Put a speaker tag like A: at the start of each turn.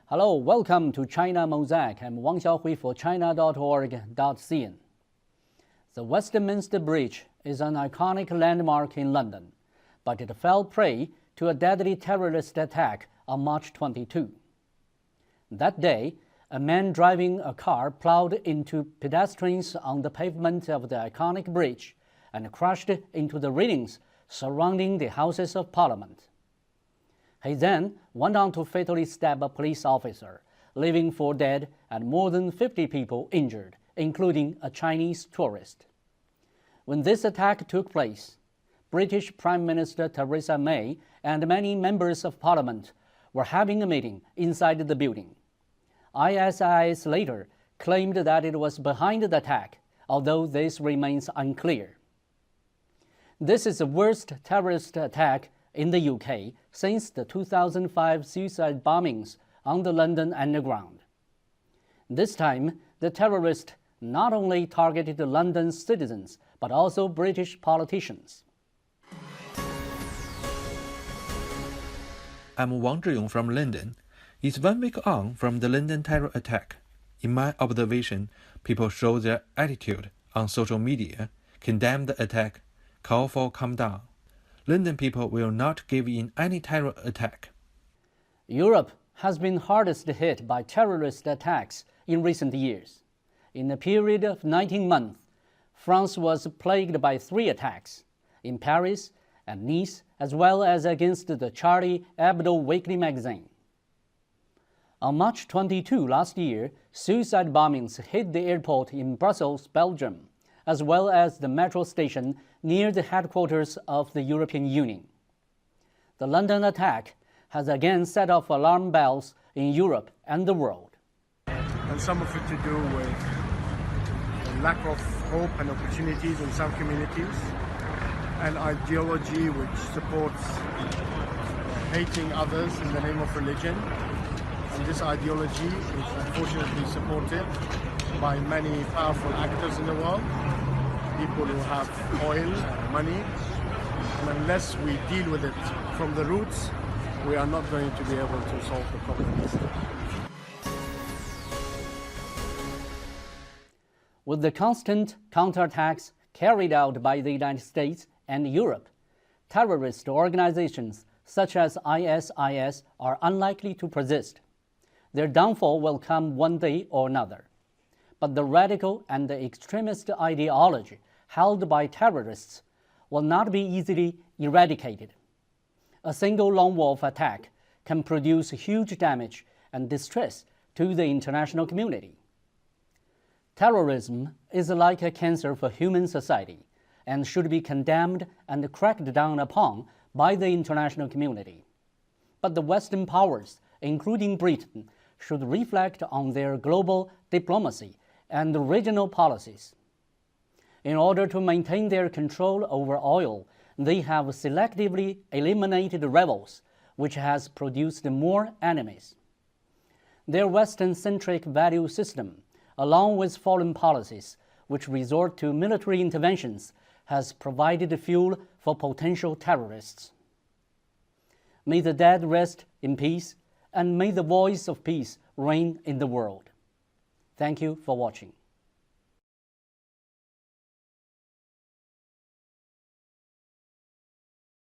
A: Hello, welcome to China Mosaic. I'm Wang Xiaohui for China.org.cn. The Westminster Bridge is an iconic landmark in London, but it fell prey to a deadly terrorist attack on March 22. That day, a man driving a car plowed into pedestrians on the pavement of the iconic bridge and crashed into the railings surrounding the Houses of Parliament. He then went on to fatally stab a police officer, leaving 4 dead and more than 50 people injured, including a Chinese tourist. When this attack took place, British Prime Minister Theresa May and many members of Parliament were having a meeting inside the building. ISIS later claimed that it was behind the attack, although this remains unclear. This is the worst terrorist attack in the UK since the 2005 suicide bombings on the London Underground. This time, the terrorist not only targeted London's citizens, but also British politicians.
B: I'm Wang Zhiyong from London. It's 1 week on from the London terror attack. In my observation, people show their attitude on social media, condemn the attack, call for calm down. London people will not give in any terror attack.
A: Europe has been hardest hit by terrorist attacks in recent years. In a period of 19 months, France was plagued by 3 attacks, in Paris and Nice, as well as against the Charlie Hebdo weekly magazine. On March 22 last year, suicide bombings hit the airport in Brussels, Belgium, as well as the metro station near the headquarters of the European Union. The London attack has again set off alarm bells in Europe and the world.
C: And some of it to do with the lack of hope and opportunities in some communities, and ideology which supports hating others in the name of religion. And this ideology is unfortunately supported by many powerful actors in the world, people who have oil and money, and unless we deal with it from the roots, we are not going to be able to solve the problems.
A: With the constant counterattacks carried out by the United States and Europe, terrorist organizations such as ISIS are unlikely to persist. Their downfall will come one day or another. But the radical and the extremist ideology held by terrorists will not be easily eradicated. A single lone wolf attack can produce huge damage and distress to the international community. Terrorism is like a cancer for human society and should be condemned and cracked down upon by the international community. But the Western powers, including Britain, should reflect on their global diplomacy and regional policies. In order to maintain their control over oil, they have selectively eliminated rebels, which has produced more enemies. Their Western-centric value system, along with foreign policies which resort to military interventions, has provided fuel for potential terrorists. May the dead rest in peace, and may the voice of peace reign in the world. Thank you for watching.